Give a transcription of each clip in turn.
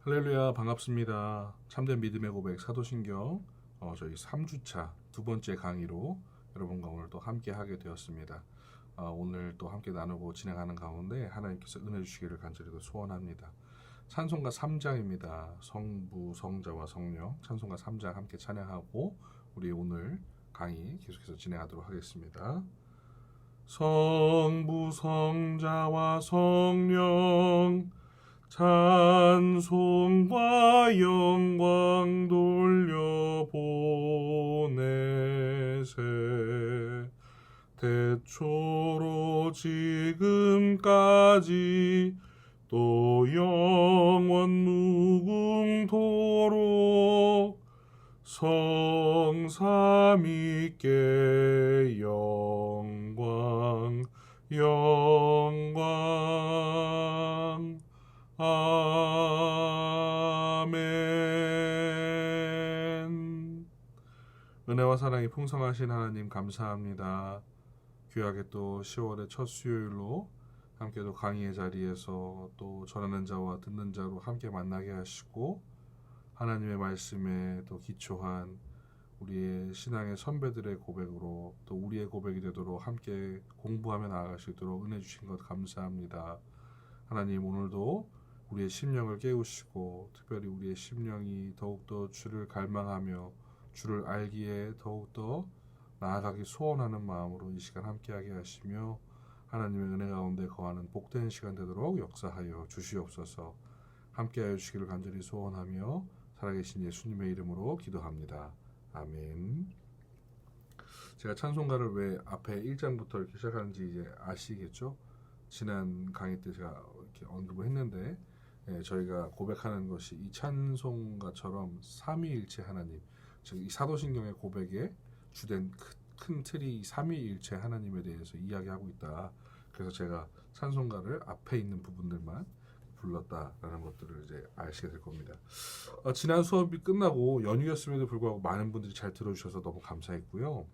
할렐루야, 반갑습니다. 참된 믿음의 고백 사도신경 저희 3주차 두 번째 강의로 여러분과 오늘 또 함께 하게 되었습니다. 오늘 또 함께 나누고 진행하는 가운데 하나님께서 은혜 주시기를 간절히 또 소원합니다. 찬송가 3장입니다. 성부, 성자와 성령 찬송가 3장 함께 찬양하고 우리 오늘 강의 계속해서 진행하도록 하겠습니다. 성부, 성자와 성령 찬송과 영광 돌려보내세. 태초로 지금까지 또 영원 무궁토록 성삼위께 영광 영광 아멘. 은혜와 사랑이 풍성하신 하나님 감사합니다. 귀하게 또 10월의 첫 수요일로 함께 또 강의의 자리에서 또 전하는 자와 듣는 자로 함께 만나게 하시고 하나님의 말씀에 또 기초한 우리의 신앙의 선배들의 고백으로 또 우리의 고백이 되도록 함께 공부하며 나아갈 수 있도록 은혜 주신 것 감사합니다. 하나님, 오늘도 우리의 심령을 깨우시고 특별히 우리의 심령이 더욱더 주를 갈망하며 주를 알기에 더욱더 나아가기 소원하는 마음으로 이 시간 함께하게 하시며 하나님의 은혜 가운데 거하는 복된 시간 되도록 역사하여 주시옵소서. 함께하여 주시기를 간절히 소원하며 살아계신 예수님의 이름으로 기도합니다. 아멘. 제가 찬송가를 왜 앞에 1장부터 이렇게 시작하는지 이제 아시겠죠? 지난 강의 때 제가 이렇게 언급을 했는데 저희가 고백하는 것이 이 찬송가처럼 삼위일체 하나님, 즉 이 사도신경의 고백에 주된 큰 틀이 삼위일체 하나님에 대해서 이야기하고 있다. 그래서 제가 찬송가를 앞에 있는 부분들만 불렀다라는 것들을 이제 아시게 될 겁니다. 지난 수업이 끝나고 연휴였음에도 불구하고 많은 분들이 잘 들어주셔서 너무 감사했고요.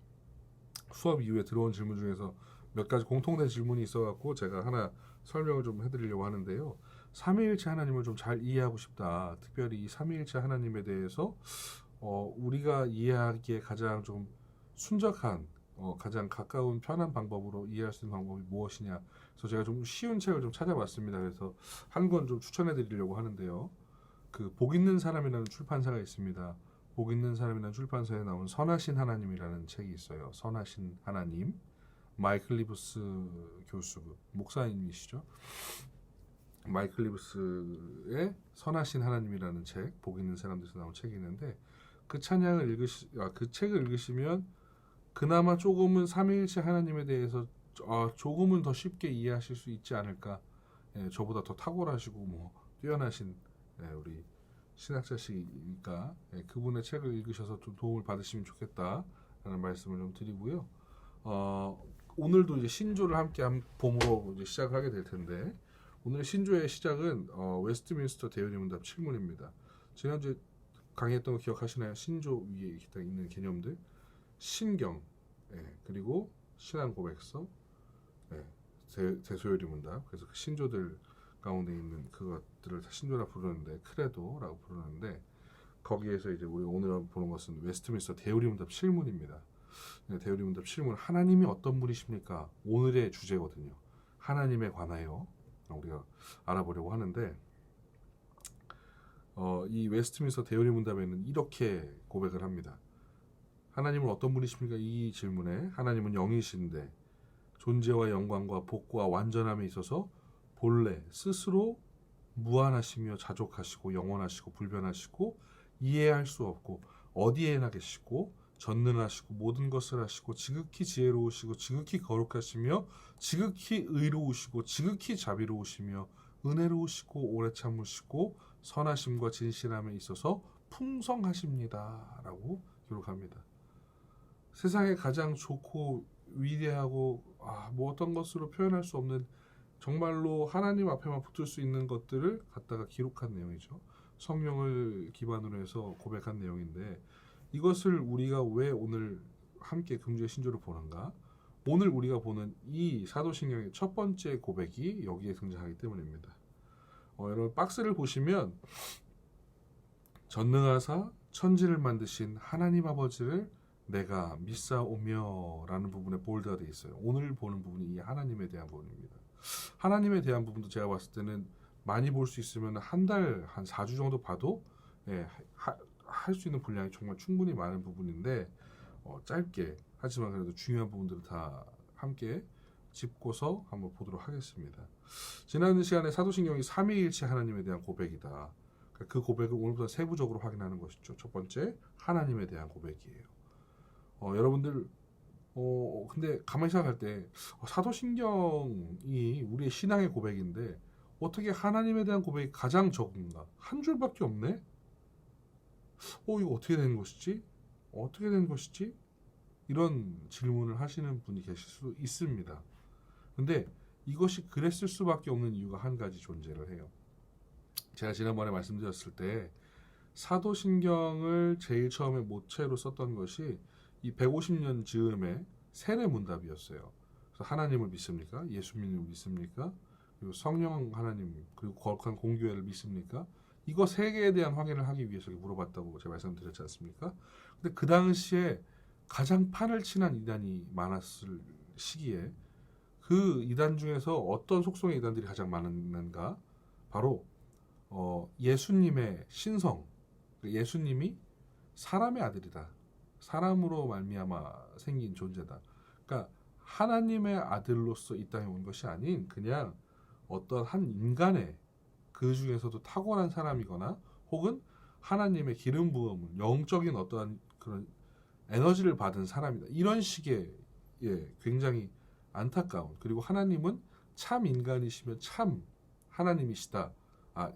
수업 이후에 들어온 질문 중에서 몇 가지 공통된 질문이 있어갖고 제가 하나 설명을 좀 해드리려고 하는데요. 삼위일체 하나님을 좀 잘 이해하고 싶다. 특별히 이 삼위일체 하나님에 대해서 우리가 이해하기에 가장 좀 순적한 가장 가까운 편한 방법으로 이해할 수 있는 방법이 무엇이냐. 그래서 제가 좀 쉬운 책을 좀 찾아봤습니다. 그래서 한 권 좀 추천해드리려고 하는데요. 그 복 있는 사람이라는 출판사가 있습니다. 복 있는 사람이라는 출판사에 나온 선하신 하나님이라는 책이 있어요. 선하신 하나님. 마이클 리브스 교수, 목사님이시죠. 마이클 리브스의 선하신 하나님이라는 책, 복 있는 사람들에서 나온 책이 있는데 그 책을 읽으시면 그나마 조금은 삼위일체 하나님에 대해서 조금은 더 쉽게 이해하실 수 있지 않을까. 저보다 더 탁월하시고 뛰어나신 우리 신학자시니까 그분의 책을 읽으셔서 좀 도움을 받으시면 좋겠다라는 말씀을 좀 드리고요. 오늘도 이제 신조를 함께 봄으로 이제 시작을 하게 될 텐데 오늘 신조의 시작은 웨스트민스터 대연의 문답 7문입니다. 지난주에 강의했던 거 기억하시나요? 신조 위에 이렇게 있는 개념들, 신경, 그리고 신앙 고백서, 대소요리 문답. 그래서 그 신조들 가운데 있는 그것들을 신조라 부르는데 크레도라고 부르는데 거기에서 이제 우리 오늘 보는 것은 웨스트민스터 대요리 문답 7문입니다. 대요리 문답 7문, 하나님이 어떤 분이십니까? 오늘의 주제거든요. 하나님에 관하여 우리가 알아보려고 하는데 이 웨스트민스터 대요리 문답에는 이렇게 고백을 합니다. 하나님은 어떤 분이십니까? 이 질문에 하나님은 영이신데 존재와 영광과 복과 완전함에 있어서 본래 스스로 무한하시며 자족하시고 영원하시고 불변하시고 이해할 수 없고 어디에나 계시고 전능하시고 모든 것을 하시고 지극히 지혜로우시고 지극히 거룩하시며 지극히 의로우시고 지극히 자비로우시며 은혜로우시고 오래 참으시고 선하심과 진실함에 있어서 풍성하십니다 라고 기록합니다. 세상에 가장 좋고 위대하고 어떤 것으로 표현할 수 없는 정말로 하나님 앞에만 붙을 수 있는 것들을 갖다가 기록한 내용이죠. 성령을 기반으로 해서 고백한 내용인데 이것을 우리가 왜 오늘 함께 금주의 신조를 보는가? 오늘 우리가 보는 이 사도신경의 첫 번째 고백이 여기에 등장하기 때문입니다. 여러분 박스를 보시면 전능하사 천지를 만드신 하나님 아버지를 내가 믿사오며 라는 부분에 볼드가 되어 있어요. 오늘 보는 부분이 이 하나님에 대한 부분입니다. 하나님에 대한 부분도 제가 봤을 때는 많이 볼 수 있으면 한 달, 한 4주 정도 봐도 할 수 있는 분량이 정말 충분히 많은 부분인데 짧게 하지만 그래도 중요한 부분들을 다 함께 짚고서 한번 보도록 하겠습니다. 지난 시간에 사도신경이 삼위일체 하나님에 대한 고백이다. 그 고백을 오늘부터 세부적으로 확인하는 것이죠. 첫 번째, 하나님에 대한 고백이에요. 여러분들 근데 가만히 생각할 때 사도신경이 우리의 신앙의 고백인데 어떻게 하나님에 대한 고백이 가장 적은가? 한 줄밖에 없네? 이거 어떻게 된 것이지? 어떻게 된 것이지? 이런 질문을 하시는 분이 계실 수 있습니다. 근데 이것이 그랬을 수밖에 없는 이유가 한 가지 존재를 해요. 제가 지난번에 말씀드렸을 때 사도신경을 제일 처음에 모체로 썼던 것이 이 150년 즈음에 세례문답이었어요. 그래서 하나님을 믿습니까? 예수님을 믿습니까? 그리고 성령 하나님 그리고 거룩한 공교회를 믿습니까? 이거 세 개에 대한 확인을 하기 위해서 물어봤다고 제가 말씀드렸지 않습니까? 근데 그 당시에 가장 판을 치는 이단이 많았을 시기에 그 이단 중에서 어떤 속성의 이단들이 가장 많았는가? 바로 예수님의 신성, 예수님이 사람의 아들이다. 사람으로 말미암아 생긴 존재다. 그러니까 하나님의 아들로서 이 땅에 온 것이 아닌 그냥 어떤 한 인간의 그 중에서도 탁월한 사람이거나 혹은 하나님의 기름 부음을 영적인 어떠한 그런 에너지를 받은 사람이다. 이런 식의 굉장히 안타까운 그리고 하나님은 참 인간이시면 참 하나님이시다.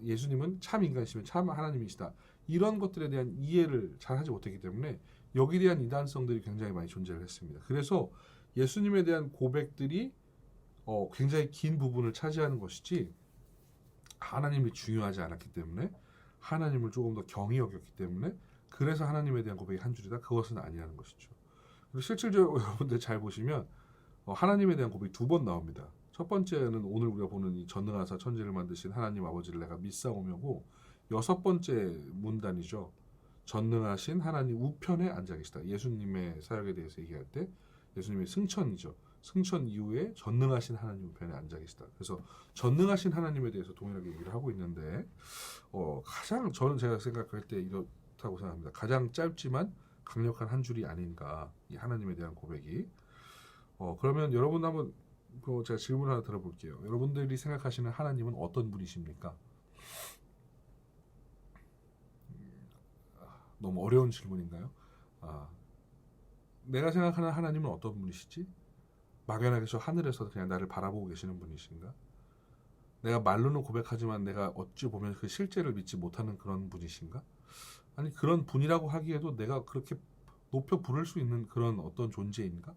예수님은 참 인간이시면 참 하나님이시다. 이런 것들에 대한 이해를 잘 하지 못했기 때문에 여기에 대한 이단성들이 굉장히 많이 존재를 했습니다. 그래서 예수님에 대한 고백들이 굉장히 긴 부분을 차지하는 것이지 하나님이 중요하지 않았기 때문에 하나님을 조금 더 경히 여겼기 때문에 그래서 하나님에 대한 고백이 한 줄이다. 그것은 아니라는 것이죠. 그리고 실질적으로 여러분들 잘 보시면 하나님에 대한 고백이 두 번 나옵니다. 첫 번째는 오늘 우리가 보는 이 전능하사 천지를 만드신 하나님 아버지를 내가 믿사오며고 여섯 번째 문단이죠. 전능하신 하나님 우편에 앉아 계시다. 예수님의 사역에 대해서 얘기할 때 예수님의 승천이죠. 승천 이후에 전능하신 하나님 우편에 앉아 계시다. 그래서 전능하신 하나님에 대해서 동일하게 얘기를 하고 있는데 가장 저는 제가 생각할 때 이렇다고 생각합니다. 가장 짧지만 강력한 한 줄이 아닌가 이 하나님에 대한 고백이. 그러면 여러분 한번 제가 질문 하나 들어볼게요. 여러분들이 생각하시는 하나님은 어떤 분이십니까? 너무 어려운 질문인가요? 내가 생각하는 하나님은 어떤 분이시지? 막연하게 저 하늘에서 그냥 나를 바라보고 계시는 분이신가? 내가 말로는 고백하지만 내가 어찌 보면 그 실제를 믿지 못하는 그런 분이신가? 아니 그런 분이라고 하기에도 내가 그렇게 높여 부를 수 있는 그런 어떤 존재인가?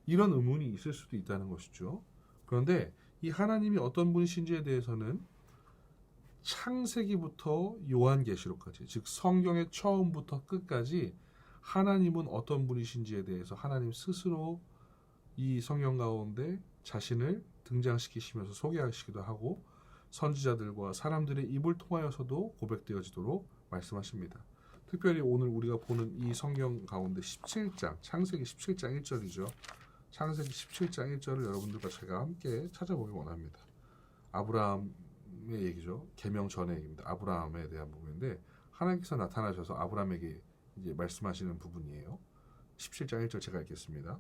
이런 의문이 있을 수도 있다는 것이죠. 그런데 이 하나님이 어떤 분이신지에 대해서는 창세기부터 요한계시록까지 즉 성경의 처음부터 끝까지 하나님은 어떤 분이신지에 대해서 하나님 스스로 이 성경 가운데 자신을 등장시키시면서 소개하시기도 하고 선지자들과 사람들의 입을 통하여서도 고백되어지도록 말씀하십니다. 특별히 오늘 우리가 보는 이 성경 가운데 17장 창세기 17장 1절이죠. 창세기 17장 1절을 여러분들과 제가 함께 찾아보기 원합니다. 아브라함의 얘기죠. 계명 전의 얘기입니다. 아브라함에 대한 부분인데 하나님께서 나타나셔서 아브라함에게 이제 말씀하시는 부분이에요. 17장 1절 제가 읽겠습니다.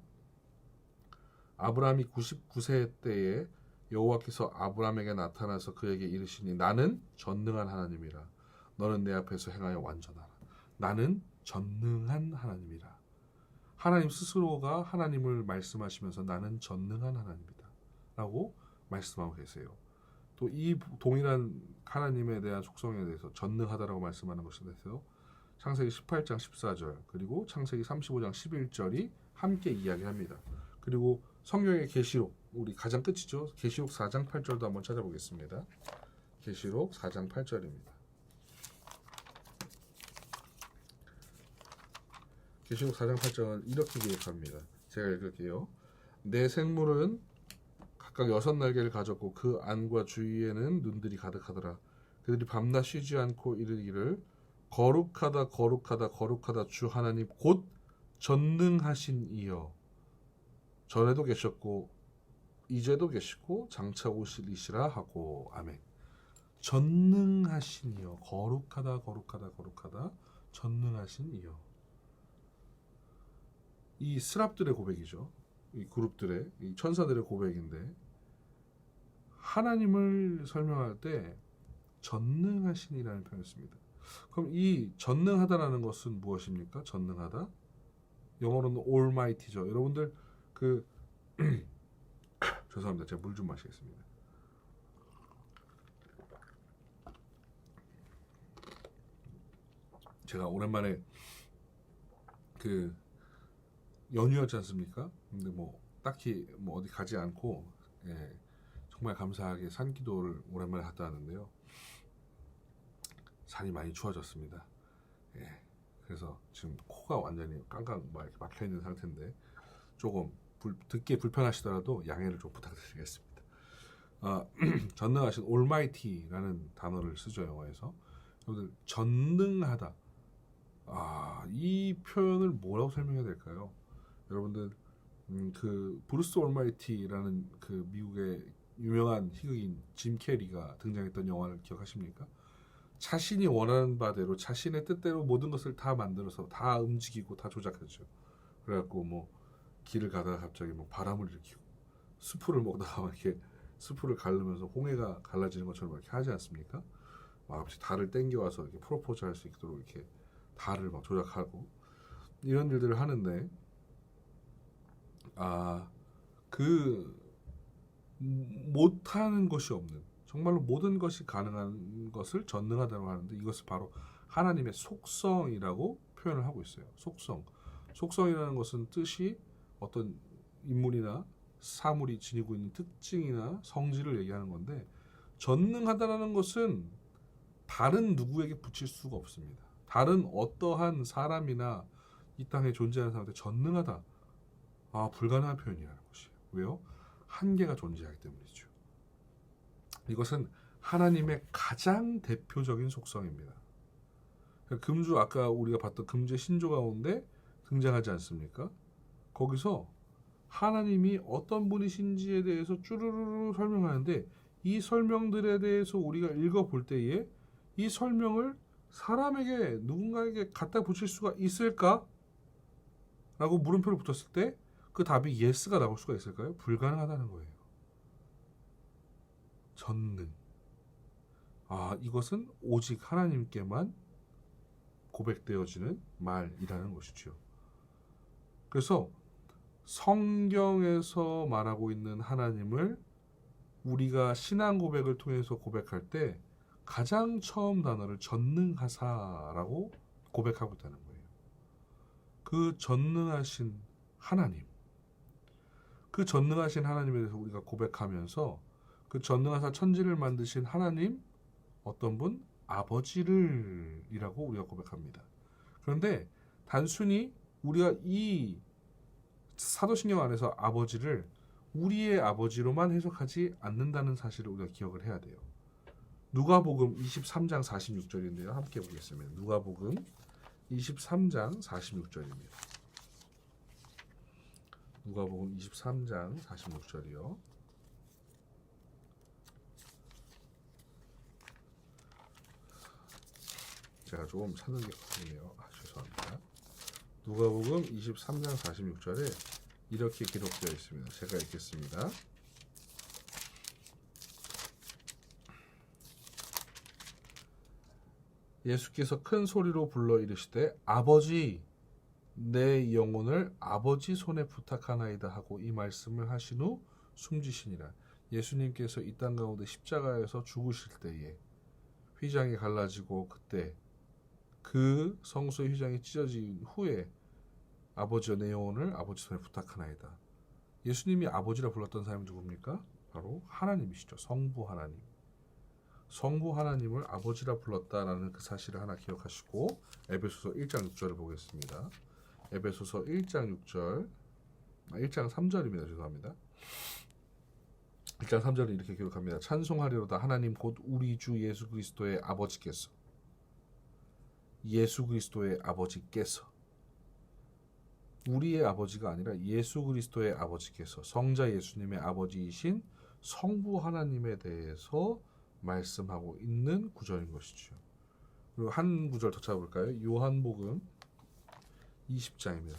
아브라함이 99세 때에 여호와께서 아브라함에게 나타나서 그에게 이르시니 나는 전능한 하나님이라. 너는 내 앞에서 행하여 완전하라. 나는 전능한 하나님이라. 하나님 스스로가 하나님을 말씀하시면서 나는 전능한 하나님이다 라고 말씀하고 계세요. 또 이 동일한 하나님에 대한 속성에 대해서 전능하다라고 말씀하는 것에 대해서 창세기 18장 14절 그리고 창세기 35장 11절이 함께 이야기합니다. 그리고 성경의 계시록 우리 가장 끝이죠. 계시록 4장 8절도 한번 찾아보겠습니다. 계시록 4장 8절입니다. 계시록 4장 8절은 이렇게 기록합니다. 제가 읽을게요. 내 생물은 각각 6날개를 가졌고 그 안과 주위에는 눈들이 가득하더라. 그들이 밤낮 쉬지 않고 이르기를 거룩하다 거룩하다 거룩하다 주 하나님 곧 전능하신 이여. 전에도 계셨고 이제도 계시고 장차 오실 이시라 하고. 아멘. 전능하신 이여. 거룩하다 거룩하다 거룩하다 전능하신 이여. 이 스랍들의 고백이죠. 이 그룹들의, 이 천사들의 고백인데, 하나님을 설명할 때 전능하신이라는 표현을 씁니다. 그럼 이 전능하다라는 것은 무엇입니까? 전능하다? 영어로는 almighty죠. 여러분들 그 죄송합니다. 제가 물 좀 마시겠습니다. 제가 오랜만에 그 연휴였지 않습니까? 근데 뭐 딱히 뭐 어디 가지 않고, 예, 정말 감사하게 산기도를 오랜만에 갔다 왔는데요. 산이 많이 추워졌습니다. 예, 그래서 지금 코가 완전히 깡깡 막 이렇게 막혀 있는 상태인데 조금 듣기에 불편하시더라도 양해를 좀 부탁드리겠습니다. 전능하신 almighty라는 단어를 쓰죠, 영어에서. 여러분들 전능하다. 이 표현을 뭐라고 설명해야 될까요? 여러분들 그 브루스 올마이티라는 그 미국의 유명한 희극인 짐 캐리가 등장했던 영화를 기억하십니까? 자신이 원하는 바대로 자신의 뜻대로 모든 것을 다 만들어서 다 움직이고 다 조작하죠. 그래갖고 뭐 길을 가다가 갑자기 뭐 바람을 일으키고 수풀을 먹다가 이렇게 수풀을 가르면서 홍해가 갈라지는 것처럼 이렇게 하지 않습니까? 막 달을 땡겨와서 이렇게 프로포즈 할 수 있도록 이렇게 달을 막 조작하고 이런 일들을 하는데, 그 못하는 것이 없는, 정말로 모든 것이 가능한 것을 전능하다고 하는데, 이것을 바로 하나님의 속성이라고 표현을 하고 있어요. 속성이라는 것은 뜻이 어떤 인물이나 사물이 지니고 있는 특징이나 성질을 얘기하는 건데, 전능하다라는 것은 다른 누구에게 붙일 수가 없습니다. 다른 어떠한 사람이나 이 땅에 존재하는 사람한테 전능하다, 불가능한 표현이라는 것이에요. 왜요? 한계가 존재하기 때문이죠. 이것은 하나님의 가장 대표적인 속성입니다. 금주, 아까 우리가 봤던 금주의 신조 가운데 등장하지 않습니까? 거기서 하나님이 어떤 분이신지에 대해서 쭈루루루 설명하는데, 이 설명들에 대해서 우리가 읽어볼 때에 이 설명을 사람에게, 누군가에게 갖다 붙일 수가 있을까? 라고 물음표를 붙였을 때 그 답이 예스가 나올 수가 있을까요? 불가능하다는 거예요. 전능. 이것은 오직 하나님께만 고백되어지는 말이라는 것이죠. 그래서 성경에서 말하고 있는 하나님을 우리가 신앙 고백을 통해서 고백할 때 가장 처음 단어를 전능하사라고 고백하고 있다는 거예요. 그 전능하신 하나님, 그 전능하신 하나님에 대해서 우리가 고백하면서 그 전능하사 천지를 만드신 하나님, 어떤 분? 아버지를 이라고 우리가 고백합니다. 그런데 단순히 우리가 이 사도신경 안에서 아버지를 우리의 아버지로만 해석하지 않는다는 사실을 우리가 기억을 해야 돼요. 누가복음 23장 46절인데요. 함께 보겠습니다. 누가복음 23장 46절입니다. 누가복음 23장 46절이요. 제가 조금 찾는 게 거든요. 죄송합니다. 누가복음 23장 46절에 이렇게 기록되어 있습니다. 제가 읽겠습니다. 예수께서 큰 소리로 불러 이르시되 아버지, 내 영혼을 아버지 손에 부탁하나이다 하고 이 말씀을 하신 후 숨지시니라. 예수님께서 이 땅 가운데 십자가에서 죽으실 때에 휘장이 갈라지고, 그때 그 성소의 휘장이 찢어진 후에 아버지여, 내 영혼을 아버지 손에 부탁하나이다. 예수님이 아버지라 불렀던 사람이 누굽니까? 바로 하나님이시죠. 성부 하나님. 성부 하나님을 아버지라 불렀다라는 그 사실을 하나 기억하시고, 에베소서 1장 6절을 보겠습니다. 에베소서 1장 6절, 1장 3절입니다. 죄송합니다. 1장 3절은 이렇게 기록합니다. 찬송하리로다 하나님 곧 우리 주 예수 그리스도의 아버지께서 예수 그리스도의 아버지께서, 우리의 아버지가 아니라 예수 그리스도의 아버지께서, 성자 예수님의 아버지이신 성부 하나님에 대해서 말씀하고 있는 구절인 것이죠. 그리고 한 구절 더 찾아볼까요? 요한복음 20장입니다.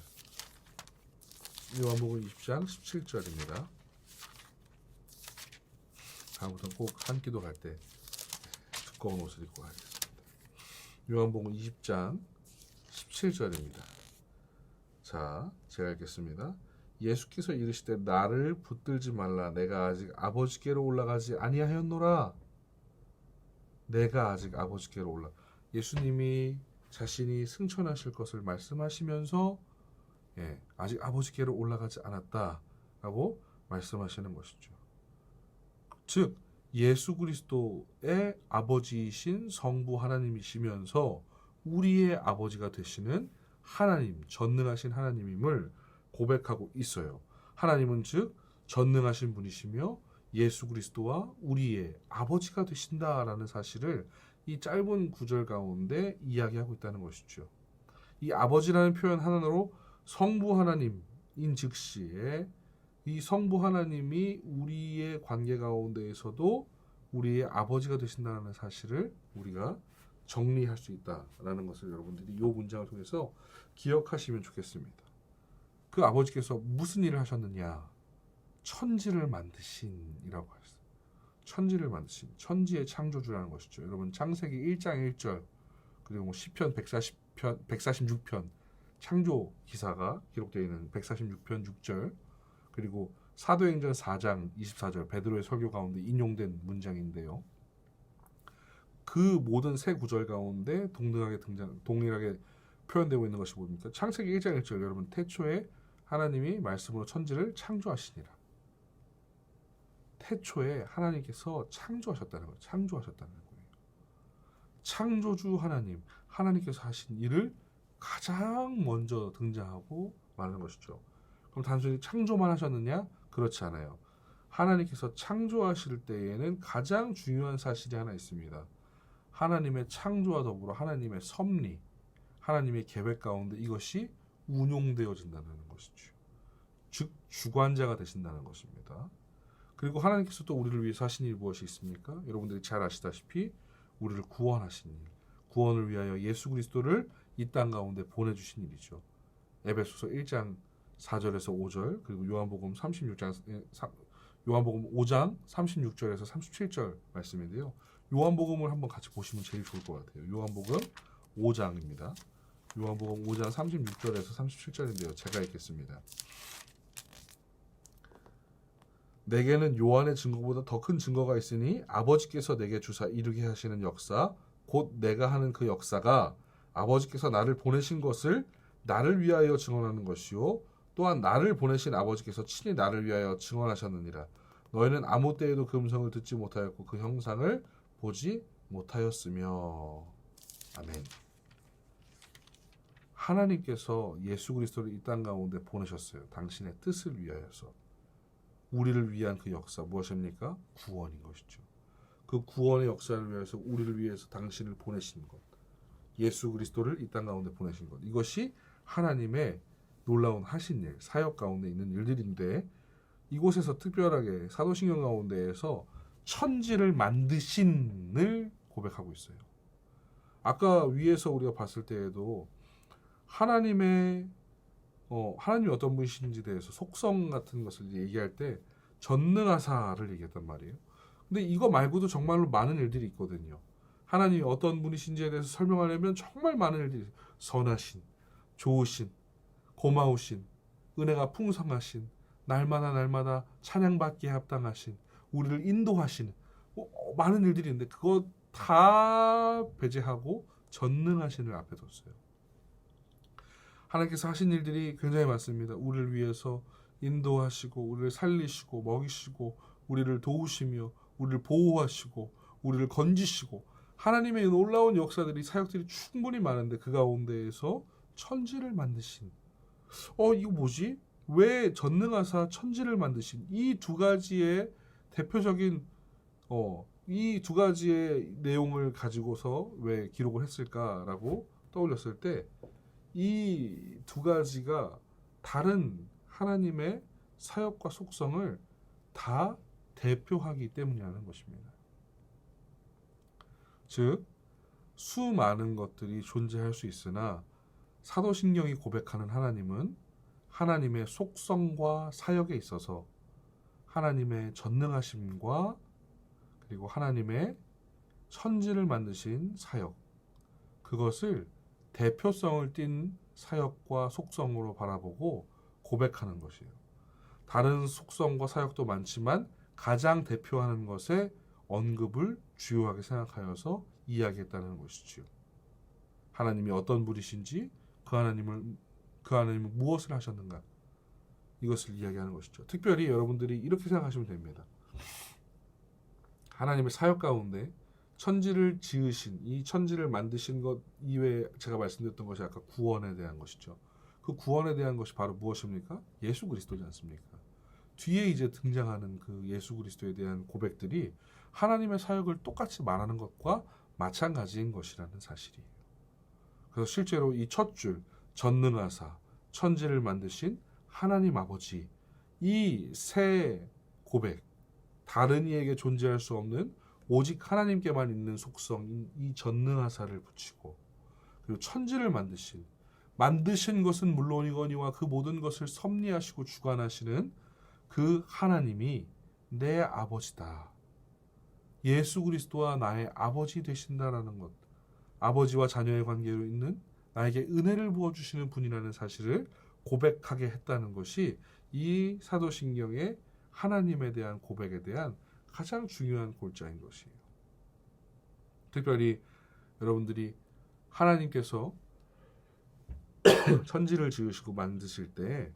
요한복음 20장 17절입니다. 다음부터는 꼭 한 기도 갈 때 두꺼운 옷을 입고 가겠습니다. 요한복음 20장 17절입니다. 자, 제가 읽겠습니다. 예수께서 이르시되 나를 붙들지 말라. 내가 아직 아버지께로 올라가지 아니하였노라. 내가 아직 아버지께로 올라. 예수님이 자신이 승천하실 것을 말씀하시면서 아직 아버지께로 올라가지 않았다라고 말씀하시는 것이죠. 즉 예수 그리스도의 아버지이신 성부 하나님이시면서 우리의 아버지가 되시는 하나님, 전능하신 하나님임을 고백하고 있어요. 하나님은 즉 전능하신 분이시며 예수 그리스도와 우리의 아버지가 되신다라는 사실을 이 짧은 구절 가운데 이야기하고 있다는 것이죠. 이 아버지라는 표현 하나로 성부 하나님인 즉시에 이 성부 하나님이 우리의 관계 가운데에서도 우리의 아버지가 되신다는 사실을 우리가 정리할 수 있다라는 것을 여러분들이 이 문장을 통해서 기억하시면 좋겠습니다. 그 아버지께서 무슨 일을 하셨느냐? 천지를 만드신이라고 했어요. 천지를 만드신, 천지의 창조주라는 것이죠. 여러분 창세기 1장 1절 그리고 시편 146편 창조 기사가 기록되어 있는 146편 6절 그리고 사도행전 4장 24절 베드로의 설교 가운데 인용된 문장인데요. 그 모든 세 구절 가운데 동일하게 표현되고 있는 것이 뭡니까? 창세기 1장 1절 여러분 태초에 하나님이 말씀으로 천지를 창조하시니라. 태초에 하나님께서 창조하셨다는 거예요. 창조하셨다는 거예요. 창조주 하나님, 하나님께서 하신 일을 가장 먼저 등장하고 말하는 것이죠. 그럼 단순히 창조만 하셨느냐? 그렇지 않아요. 하나님께서 창조하실 때에는 가장 중요한 사실이 하나 있습니다. 하나님의 창조와 더불어 하나님의 섭리, 하나님의 계획 가운데 이것이 운용되어진다는 것이죠. 즉 주관자가 되신다는 것입니다. 그리고 하나님께서 또 우리를 위해서 하신 일이 무엇이 있습니까? 여러분들이 잘 아시다시피 우리를 구원하신 일, 구원을 위하여 예수 그리스도를 이 땅 가운데 보내주신 일이죠. 에베소서 1장 4절에서 5절 그리고 요한복음 5장 36절에서 37절 말씀인데요. 요한복음을 한번 같이 보시면 제일 좋을 것 같아요. 요한복음 5장입니다. 요한복음 5장 36절에서 37절인데요. 제가 읽겠습니다. 내게는 요한의 증거보다 더 큰 증거가 있으니 아버지께서 내게 주사 이루게 하시는 역사 곧 내가 하는 그 역사가 아버지께서 나를 보내신 것을 나를 위하여 증언하는 것이요 또한 나를 보내신 아버지께서 친히 나를 위하여 증언하셨느니라. 너희는 아무 때에도 그 음성을 듣지 못하였고 그 형상을 보지 못하였으며. 아멘. 하나님께서 예수 그리스도를 이 땅 가운데 보내셨어요. 당신의 뜻을 위하여서. 우리를 위한 그 역사 무엇입니까? 구원인 것이죠. 그 구원의 역사를 위해서 우리를 위해서 당신을 보내신 것, 예수 그리스도를 이 땅 가운데 보내신 것, 이것이 하나님의 놀라운 하신 일, 사역 가운데 있는 일들인데 이곳에서 특별하게 사도신경 가운데에서 천지를 만드신을 고백하고 있어요. 아까 위에서 우리가 봤을 때에도 하나님이 어떤 분이신지 대해서 속성 같은 것을 얘기할 때 전능하사를 얘기했단 말이에요. 근데 이거 말고도 정말로 많은 일들이 있거든요. 하나님이 어떤 분이신지에 대해서 설명하려면 정말 많은 일들이 있어요. 선하신, 좋으신, 고마우신, 은혜가 풍성하신, 날마다 찬양받기에 합당하신, 우리를 인도하시는 많은 일들이 있는데 그거 다 배제하고 전능하신을 앞에 뒀어요. 하나님께서 하신 일들이 굉장히 많습니다. 우리를 위해서 인도하시고 우리를 살리시고 먹이시고 우리를 도우시며 우리를 보호하시고 우리를 건지시고 하나님의 놀라운 역사들이 사역들이 충분히 많은데 그 가운데에서 천지를 만드신 이거 뭐지? 왜 전능하사 천지를 만드신 이 두 가지의 대표적인 이 두 가지의 내용을 가지고서 왜 기록을 했을까라고 떠올렸을 때 이 두 가지가 다른 하나님의 사역과 속성을 다 대표하기 때문이라는 것입니다. 즉 수많은 것들이 존재할 수 있으나 사도신경이 고백하는 하나님은 하나님의 속성과 사역에 있어서 하나님의 전능하심과 그리고 하나님의 천지를 만드신 사역, 그것을 대표성을 띤 사역과 속성으로 바라보고 고백하는 것이에요. 다른 속성과 사역도 많지만 가장 대표하는 것에 언급을 주요하게 생각하여서 이야기했다는 것이지요. 하나님이 어떤 분이신지, 그 하나님은 무엇을 하셨는가, 이것을 이야기하는 것이죠. 특별히 여러분들이 이렇게 생각하시면 됩니다. 하나님의 사역 가운데 천지를 지으신, 이 천지를 만드신 것 이외에 제가 말씀드렸던 것이 아까 구원에 대한 것이죠. 그 구원에 대한 것이 바로 무엇입니까? 예수 그리스도지 않습니까? 뒤에 이제 등장하는 그 예수 그리스도에 대한 고백들이 하나님의 사역을 똑같이 말하는 것과 마찬가지인 것이라는 사실이에요. 그래서 실제로 이 첫 줄, 전능하사 천지를 만드신 하나님 아버지, 이 세 고백, 다른 이에게 존재할 수 없는 오직 하나님께만 있는 속성인 이 전능하사를 붙이고, 그리고 천지를 만드신 것은 물론이거니와 그 모든 것을 섭리하시고 주관하시는 그 하나님이 내 아버지다. 예수 그리스도와 나의 아버지 되신다라는 것, 아버지와 자녀의 관계로 있는 나에게 은혜를 부어주시는 분이라는 사실을 고백하게 했다는 것이 이 사도신경의 하나님에 대한 고백에 대한 가장 중요한 골자인 것이에요. 특별히 여러분들이 하나님께서 천지를 지으시고 만드실 때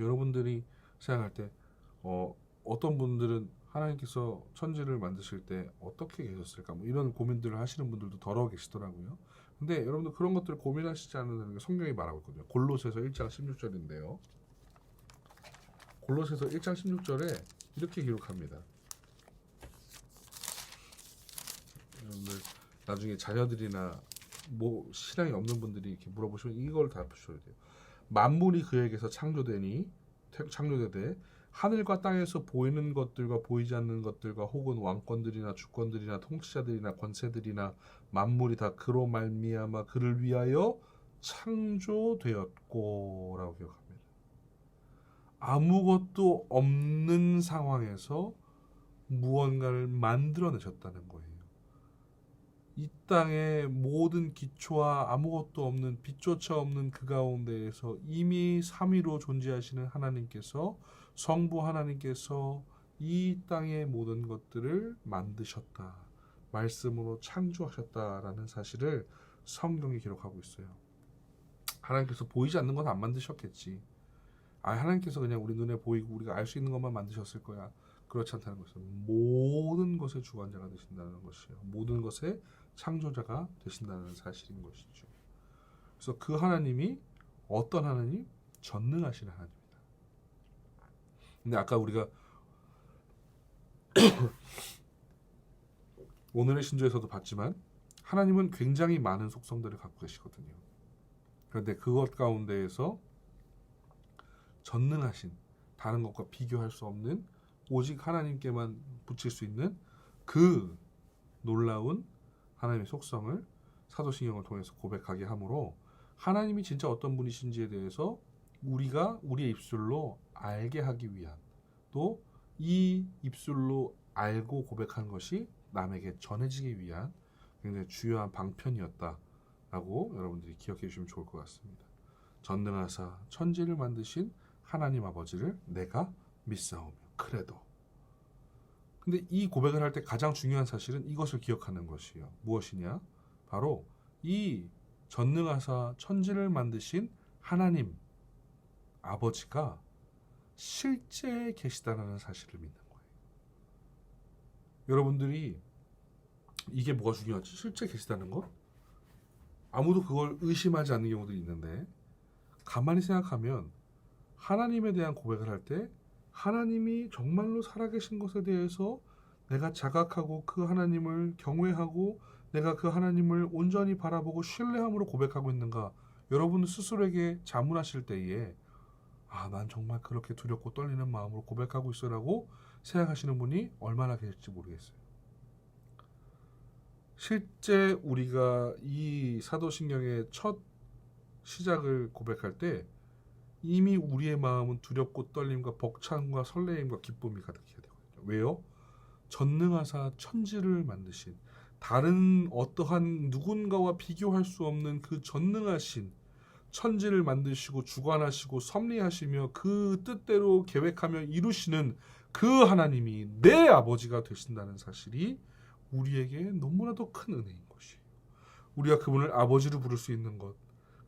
여러분들이 생각할 때 어떤 분들은 하나님께서 천지를 만드실 때 어떻게 계셨을까, 뭐 이런 고민들을 하시는 분들도 더러 계시더라고요. 근데 여러분들 그런 것들을 고민하시지 않는다는 게 성경이 말하고 있거든요. 골로새서 1장 16절인데요. 골로새서 1장 16절에 이렇게 기록합니다. 여러분들 나중에 자녀들이나 뭐 신앙이 없는 분들이 이렇게 물어보시면 이걸 다 붙여야 돼요. 만물이 그에게서 창조되되 하늘과 땅에서 보이는 것들과 보이지 않는 것들과 혹은 왕권들이나 주권들이나 통치자들이나 권세들이나 만물이 다 그로 말미암아 그를 위하여 창조되었고 라고 기억합니다. 아무것도 없는 상황에서 무언가를 만들어내셨다는 거예요. 이 땅의 모든 기초와 아무것도 없는, 빛조차 없는 그 가운데에서 이미 삼위로 존재하시는 하나님께서, 성부 하나님께서 이 땅의 모든 것들을 만드셨다, 말씀으로 창조하셨다라는 사실을 성경이 기록하고 있어요. 하나님께서 보이지 않는 건 안 만드셨겠지. 하나님께서 그냥 우리 눈에 보이고 우리가 알 수 있는 것만 만드셨을 거야. 그렇지 않다는 것은 모든 것의 주관자가 되신다는 것이에요. 모든 것의 창조자가 되신다는 사실인 것이죠. 그래서 그 하나님이 어떤 하나님? 전능하신 하나님입니다. 근데 아까 우리가 오늘의 신조에서도 봤지만 하나님은 굉장히 많은 속성들을 갖고 계시거든요. 그런데 그것 가운데에서 전능하신, 다른 것과 비교할 수 없는, 오직 하나님께만 붙일 수 있는 그 놀라운 하나님의 속성을 사도신경을 통해서 고백하게 하므로 하나님이 진짜 어떤 분이신지에 대해서 우리가 우리의 입술로 알게 하기 위한, 또 이 입술로 알고 고백한 것이 남에게 전해지기 위한 굉장히 중요한 방편이었다라고 여러분들이 기억해 주시면 좋을 것 같습니다. 전능하사 천지를 만드신 하나님 아버지를 내가 믿사오며 그래도. 근데 이 고백을 할 때 가장 중요한 사실은 이것을 기억하는 것이에요. 무엇이냐? 바로 이 전능하사 천지를 만드신 하나님 아버지가 실제 계시다는 사실을 믿는 거예요. 여러분들이 이게 뭐가 중요하지? 실제 계시다는 것? 아무도 그걸 의심하지 않는 경우도 있는데, 가만히 생각하면 하나님에 대한 고백을 할 때 하나님이 정말로 살아계신 것에 대해서 내가 자각하고 그 하나님을 경외하고 내가 그 하나님을 온전히 바라보고 신뢰함으로 고백하고 있는가? 여러분 스스로에게 자문하실 때에 난 정말 그렇게 두렵고 떨리는 마음으로 고백하고 있어라고 생각하시는 분이 얼마나 계실지 모르겠어요. 실제 우리가 이 사도신경의 첫 시작을 고백할 때 이미 우리의 마음은 두렵고 떨림과 벅찬과 설레임과 기쁨이 가득해야 되거든요. 왜요? 전능하사 천지를 만드신 다른 어떠한 누군가와 비교할 수 없는 그 전능하신 천지를 만드시고 주관하시고 섭리하시며 그 뜻대로 계획하며 이루시는 그 하나님이 내 아버지가 되신다는 사실이 우리에게 너무나도 큰 은혜인 것이에요. 우리가 그분을 아버지로 부를 수 있는 것,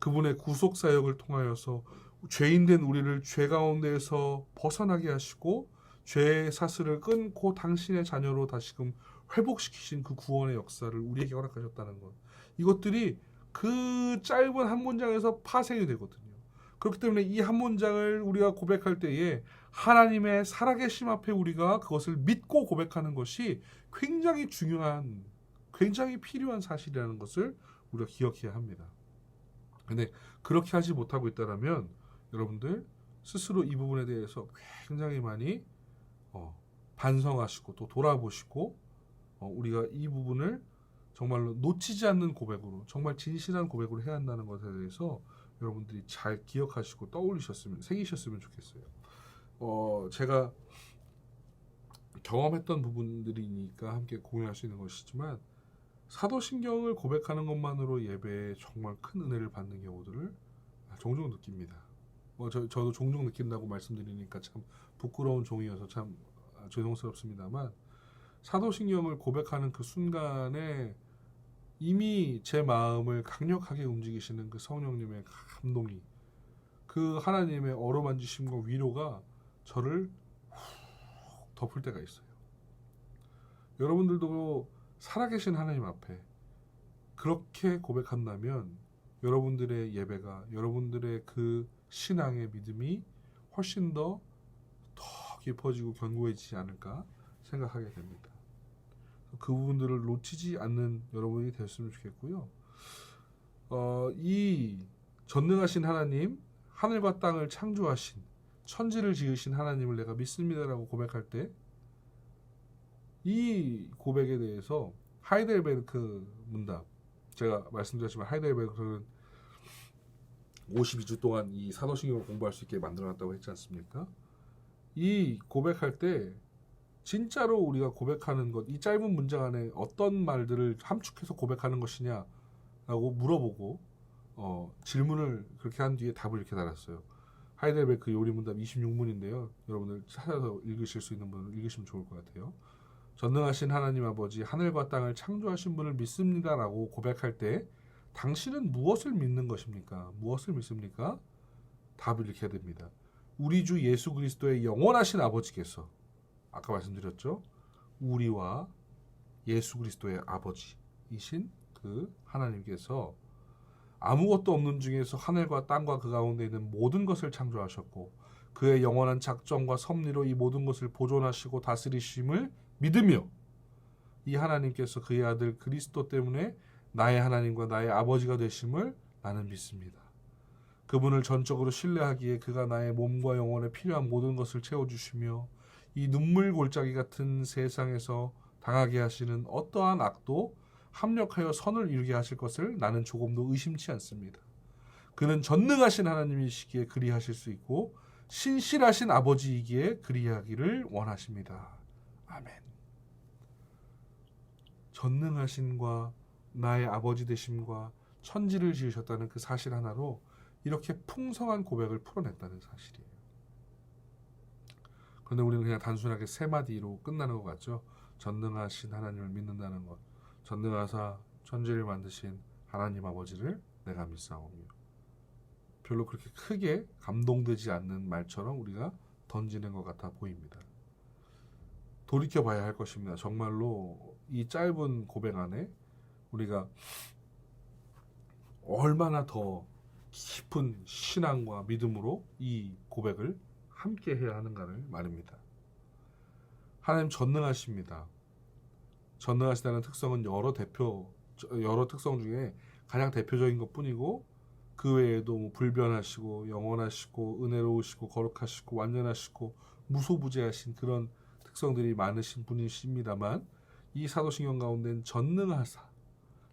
그분의 구속사역을 통하여서 죄인된 우리를 죄 가운데에서 벗어나게 하시고 죄의 사슬을 끊고 당신의 자녀로 다시금 회복시키신 그 구원의 역사를 우리에게 허락하셨다는 것, 이것들이 그 짧은 한 문장에서 파생이 되거든요. 그렇기 때문에 이 한 문장을 우리가 고백할 때에 하나님의 살아계심 앞에 우리가 그것을 믿고 고백하는 것이 굉장히 중요한, 굉장히 필요한 사실이라는 것을 우리가 기억해야 합니다. 근데 그렇게 하지 못하고 있다면 여러분들 스스로 이 부분에 대해서 굉장히 많이 반성하시고 또 돌아보시고 우리가 이 부분을 정말로 놓치지 않는 고백으로, 정말 진실한 고백으로 해야 한다는 것에 대해서 여러분들이 잘 기억하시고 새기셨으면 좋겠어요. 제가 경험했던 부분들이니까 함께 공유할 수 있는 것이지만 사도신경을 고백하는 것만으로 예배에 정말 큰 은혜를 받는 경우들을 종종 느낍니다. 저도 종종 느낀다고 말씀드리니까 참 부끄러운 종이어서 참 죄송스럽습니다만, 사도신경을 고백하는 그 순간에 이미 제 마음을 강력하게 움직이시는 그 성령님의 감동이, 그 하나님의 어루만지심과 위로가 저를 훅 덮을 때가 있어요. 여러분들도 살아계신 하나님 앞에 그렇게 고백한다면 여러분들의 예배가, 여러분들의 그 신앙의 믿음이 훨씬 더 깊어지고 견고해지지 않을까 생각하게 됩니다. 그 부분들을 놓치지 않는 여러분이 됐으면 좋겠고요. 이 전능하신 하나님, 하늘과 땅을 창조하신, 천지를 지으신 하나님을 내가 믿습니다라고 고백할 때 이 고백에 대해서 하이델베르크 문답, 제가 말씀드렸지만 하이델베르크는 52주 동안 이 사도신경을 공부할 수 있게 만들어놨다고 했지 않습니까? 이 고백할 때 진짜로 우리가 고백하는 것, 이 짧은 문장 안에 어떤 말들을 함축해서 고백하는 것이냐라고 물어보고 질문을 그렇게 한 뒤에 답을 이렇게 달았어요. 하이델베르크 요리문답 26문인데요. 여러분들 찾아서 읽으실 수 있는 분은 읽으시면 좋을 것 같아요. 전능하신 하나님 아버지, 하늘과 땅을 창조하신 분을 믿습니다라고 고백할 때 당신은 무엇을 믿는 것입니까? 무엇을 믿습니까? 답을 이렇게 해야 됩니다. 우리 주 예수 그리스도의 영원하신 아버지께서, 아까 말씀드렸죠? 우리와 예수 그리스도의 아버지이신 그 하나님께서 아무것도 없는 중에서 하늘과 땅과 그 가운데 있는 모든 것을 창조하셨고 그의 영원한 작정과 섭리로 이 모든 것을 보존하시고 다스리심을 믿으며 이 하나님께서 그의 아들 그리스도 때문에 나의 하나님과 나의 아버지가 되심을 나는 믿습니다. 그분을 전적으로 신뢰하기에 그가 나의 몸과 영혼에 필요한 모든 것을 채워주시며 이 눈물 골짜기 같은 세상에서 당하게 하시는 어떠한 악도 합력하여 선을 이루게 하실 것을 나는 조금도 의심치 않습니다. 그는 전능하신 하나님이시기에 그리하실 수 있고 신실하신 아버지이기에 그리하기를 원하십니다. 아멘. 전능하신과 나의 아버지 되심과 천지를 지으셨다는 그 사실 하나로 이렇게 풍성한 고백을 풀어냈다는 사실이에요. 그런데 우리는 그냥 단순하게 세 마디로 끝나는 것 같죠. 전능하신 하나님을 믿는다는 것, 전능하사 천지를 만드신 하나님 아버지를 내가 믿사오며, 별로 그렇게 크게 감동되지 않는 말처럼 우리가 던지는 것 같아 보입니다. 돌이켜봐야 할 것입니다. 정말로 이 짧은 고백 안에 우리가 얼마나 더 깊은 신앙과 믿음으로 이 고백을 함께 해야 하는가를 말입니다. 하나님 전능하십니다. 전능하시다는 특성은 여러 대표 여러 특성 중에 가장 대표적인 것뿐이고 그 외에도 뭐 불변하시고 영원하시고 은혜로우시고 거룩하시고 완전하시고 무소부재하신 그런 특성들이 많으신 분이십니다만 이 사도신경 가운데는 전능하사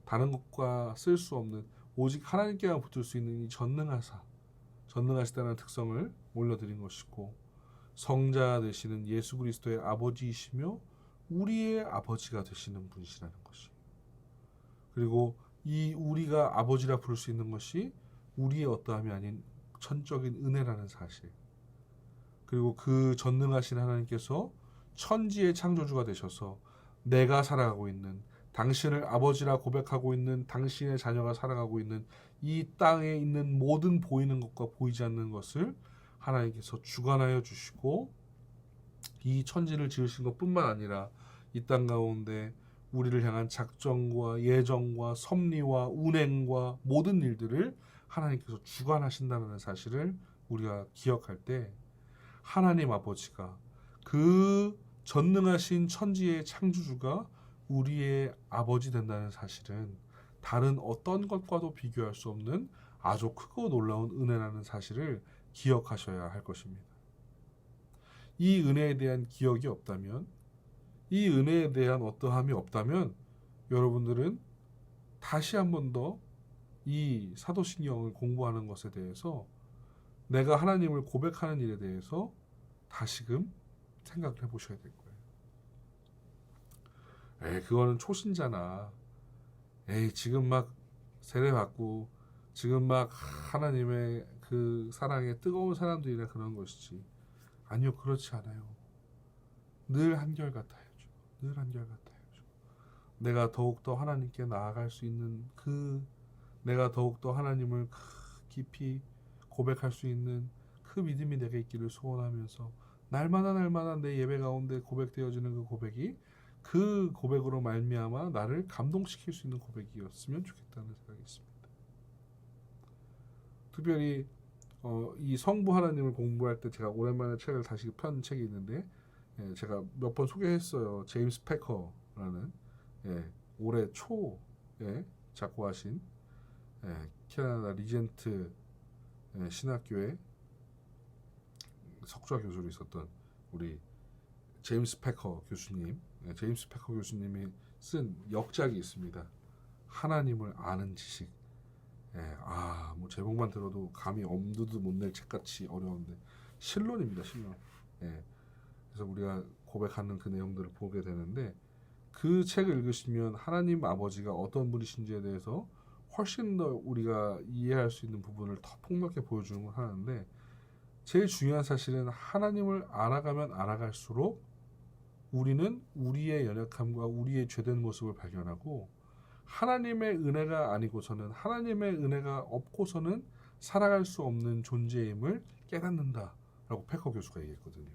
다른 것과 쓸 수 없는 오직 하나님께만 붙을 수 있는 이 전능하시다는 특성을 올려드린 것이고 성자 되시는 예수 그리스도의 아버지이시며 우리의 아버지가 되시는 분이시라는 것이에요. 그리고 이 우리가 아버지라 부를 수 있는 것이 우리의 어떠함이 아닌 천적인 은혜라는 사실. 그리고 그 전능하신 하나님께서 천지의 창조주가 되셔서 내가 살아가고 있는 당신을 아버지라 고백하고 있는 당신의 자녀가 살아가고 있는 이 땅에 있는 모든 보이는 것과 보이지 않는 것을 하나님께서 주관하여 주시고 이 천지를 지으신 것뿐만 아니라 이 땅 가운데 우리를 향한 작정과 예정과 섭리와 운행과 모든 일들을 하나님께서 주관하신다는 사실을 우리가 기억할 때 하나님 아버지가 그 전능하신 천지의 창조주가 우리의 아버지 된다는 사실은 다른 어떤 것과도 비교할 수 없는 아주 크고 놀라운 은혜라는 사실을 기억하셔야 할 것입니다. 이 은혜에 대한 기억이 없다면, 이 은혜에 대한 어떠함이 없다면 여러분들은 다시 한 번 더 이 사도신경을 공부하는 것에 대해서 내가 하나님을 고백하는 일에 대해서 다시금 생각을 해보셔야 될 거예요. 그거는 초신자나 지금 막 세례받고 지금 막 하나님의 그 사랑에 뜨거운 사람들이라 그런 것이지. 아니요, 그렇지 않아요. 늘 한결같아야죠. 늘 한결같아야죠. 내가 더욱더 하나님께 나아갈 수 있는 내가 더욱더 하나님을 깊이 고백할 수 있는 그 믿음이 내게 있기를 소원하면서 날마다 내 예배 가운데 고백되어지는 그 고백이 그 고백으로 말미암아 나를 감동시킬 수 있는 고백이었으면 좋겠다는 생각이 있습니다. 특별히 이 성부 하나님을 공부할 때 제가 오랜만에 책을 다시 편 책이 있는데 제가 몇 번 소개했어요. 제임스 패커라는 올해 초에 작고하신 캐나다 리젠트 신학교의 석좌 교수로 있었던 우리 제임스 패커 교수님, 제임스 패커 교수님이 쓴 역작이 있습니다. 하나님을 아는 지식. 뭐 제목만 들어도 감히 엄두도 못 낼 책같이 어려운데 신론입니다. 신론. 그래서 우리가 고백하는 그 내용들을 보게 되는데 그 책을 읽으시면 하나님 아버지가 어떤 분이신지에 대해서 훨씬 더 우리가 이해할 수 있는 부분을 더 폭넓게 보여주는 걸 하는데 제일 중요한 사실은 하나님을 알아가면 알아갈수록 우리는 우리의 연약함과 우리의 죄된 모습을 발견하고 하나님의 은혜가 아니고서는 하나님의 은혜가 없고서는 살아갈 수 없는 존재임을 깨닫는다라고 패커 교수가 얘기했거든요.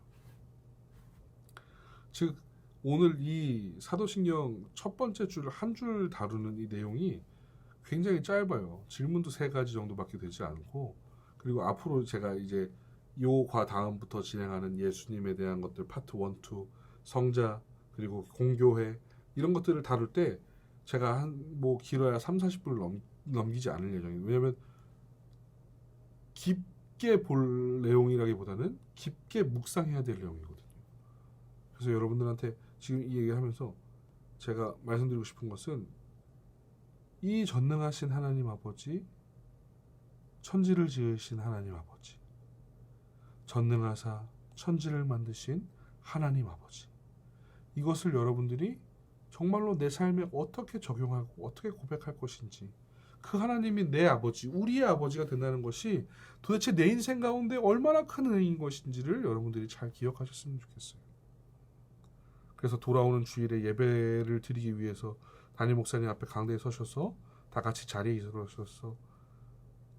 즉 오늘 이 사도신경 첫 번째 줄을 한 줄 다루는 이 내용이 굉장히 짧아요. 질문도 3가지 정도밖에 되지 않고 그리고 앞으로 제가 이제 요과 다음부터 진행하는 예수님에 대한 것들 파트 1, 2, 성자 그리고 공교회 이런 것들을 다룰 때 제가 길어야 30-40분을 넘기지 않을 예정이에요. 왜냐하면 깊게 볼 내용이라기보다는 깊게 묵상해야 될 내용이거든요. 그래서 여러분들한테 지금 이 얘기하면서 제가 말씀드리고 싶은 것은 이 전능하신 하나님 아버지, 천지를 지으신 하나님 아버지, 전능하사 천지를 만드신 하나님 아버지, 이것을 여러분들이 정말로 내 삶에 어떻게 적용하고 어떻게 고백할 것인지, 그 하나님이 내 아버지, 우리의 아버지가 된다는 것이 도대체 내 인생 가운데 얼마나 큰 은혜인 것인지를 여러분들이 잘 기억하셨으면 좋겠어요. 그래서 돌아오는 주일에 예배를 드리기 위해서 담임 목사님 앞에 강대에 서셔서 다 같이 자리에 있으셔서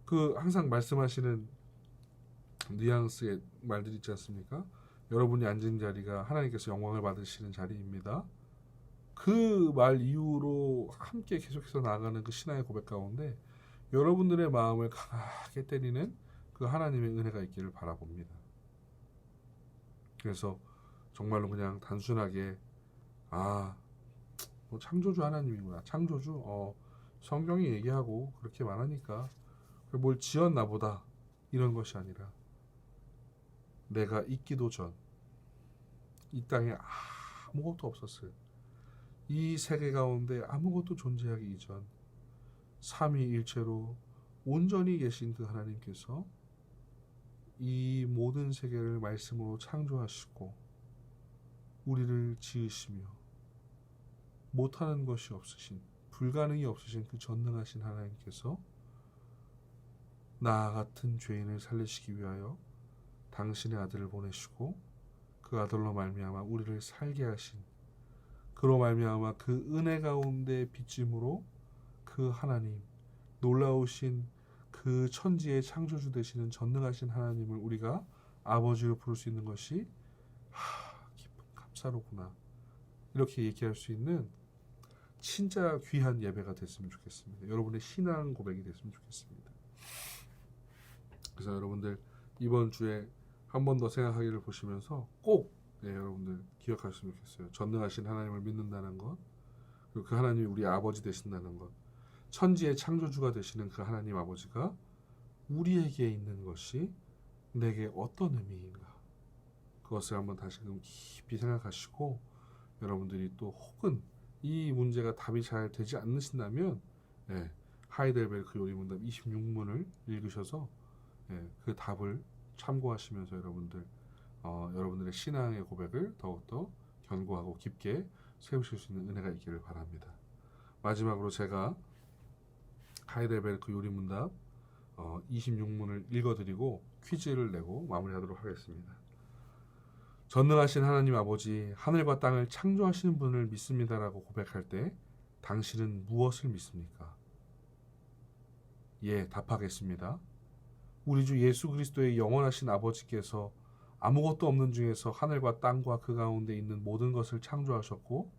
그 항상 말씀하시는 뉘앙스의 말들이 있지 않습니까? 여러분이 앉은 자리가 하나님께서 영광을 받으시는 자리입니다. 그 말 이후로 함께 계속해서 나아가는 그 신앙의 고백 가운데 여러분들의 마음을 강하게 때리는 그 하나님의 은혜가 있기를 바라봅니다. 그래서 정말로 그냥 단순하게 뭐 창조주 하나님이구나. 창조주 성경이 얘기하고 그렇게 말하니까 뭘 지었나 보다 이런 것이 아니라 내가 있기도 전 이 땅에 아무것도 없었어요. 이 세계 가운데 아무것도 존재하기 이전 삼위일체로 온전히 계신 그 하나님께서 이 모든 세계를 말씀으로 창조하시고 우리를 지으시며 못하는 것이 없으신 불가능이 없으신 그 전능하신 하나님께서 나 같은 죄인을 살리시기 위하여 당신의 아들을 보내시고 그 아들로 말미암아 우리를 살게 하신 그로 말미암아 그 은혜 가운데 빚짐으로 그 하나님 놀라우신 그 천지의 창조주 되시는 전능하신 하나님을 우리가 아버지로 부를 수 있는 것이 기쁜 감사로구나 이렇게 얘기할 수 있는 진짜 귀한 예배가 됐으면 좋겠습니다. 여러분의 신앙 고백이 됐으면 좋겠습니다. 그래서 여러분들 이번 주에 한 번 더 생각하기를 보시면서 꼭 여러분들 기억하셨으면 좋겠어요. 전능하신 하나님을 믿는다는 것, 그리고 그 하나님이 우리 아버지 되신다는 것, 천지의 창조주가 되시는 그 하나님 아버지가 우리에게 있는 것이 내게 어떤 의미인가, 그것을 한번 다시금 깊이 생각하시고 여러분들이 또 혹은 이 문제가 답이 잘 되지 않으신다면 하이델베르크 요리문답 26문을 읽으셔서 그 답을 참고하시면서 여러분들의 신앙의 고백을 더욱더 견고하고 깊게 세우실 수 있는 은혜가 있기를 바랍니다. 마지막으로 제가 하이델베르크 요리문답 26문을 읽어드리고 퀴즈를 내고 마무리하도록 하겠습니다. 전능하신 하나님 아버지, 하늘과 땅을 창조하시는 분을 믿습니다라고 고백할 때 당신은 무엇을 믿습니까? 예, 답하겠습니다. 우리 주 예수 그리스도의 영원하신 아버지께서 아무것도 없는 중에서 하늘과 땅과 그 가운데 있는 모든 것을 창조하셨고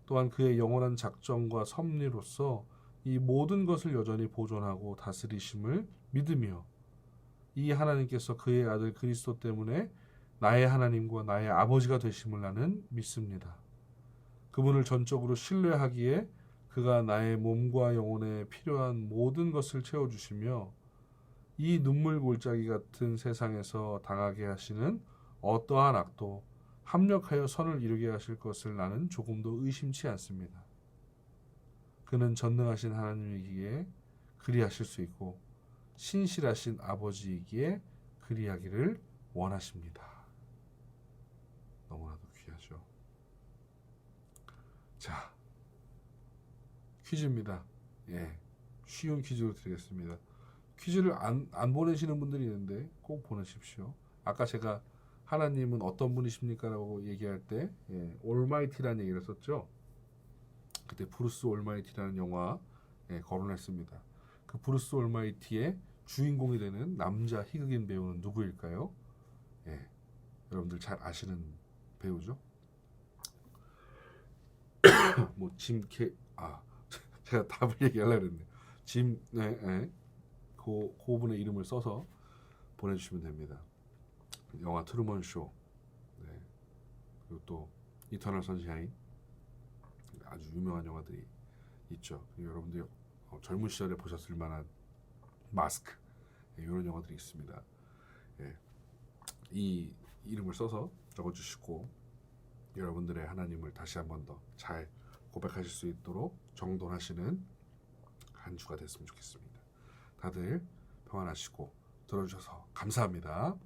또한 그의 영원한 작정과 섭리로서 이 모든 것을 여전히 보존하고 다스리심을 믿으며 이 하나님께서 그의 아들 그리스도 때문에 나의 하나님과 나의 아버지가 되심을 나는 믿습니다. 그분을 전적으로 신뢰하기에 그가 나의 몸과 영혼에 필요한 모든 것을 채워주시며 이 눈물 골짜기 같은 세상에서 당하게 하시는 어떠한 악도 합력하여 선을 이루게 하실 것을 나는 조금도 의심치 않습니다. 그는 전능하신 하나님이기에 그리하실 수 있고 신실하신 아버지이기에 그리하기를 원하십니다. 너무나도 귀하죠. 자, 퀴즈입니다. 쉬운 퀴즈로 드리겠습니다. 퀴즈를 안 보내시는 분들이 있는데 꼭 보내십시오. 아까 제가 하나님은 어떤 분이십니까? 라고 얘기할 때 올마이티라는 얘기를 썼죠. 그때 브루스 올마이티라는 영화 거론했습니다. 그 브루스 올마이티의 주인공이 되는 남자 희극인 배우는 누구일까요? 여러분들 잘 아시는 배우죠. 제가 답을 얘기하려고 했네요. 그분의 이름을 써서 보내주시면 됩니다. 영화 트루먼 쇼, 그리고 또 이터널 선샤인, 아주 유명한 영화들이 있죠. 여러분들이 젊은 시절에 보셨을 만한 마스크, 이런 영화들이 있습니다. 이 이름을 써서 적어주시고 여러분들의 하나님을 다시 한 번 더 잘 고백하실 수 있도록 정돈하시는 한 주가 됐으면 좋겠습니다. 다들 평안하시고 들어주셔서 감사합니다.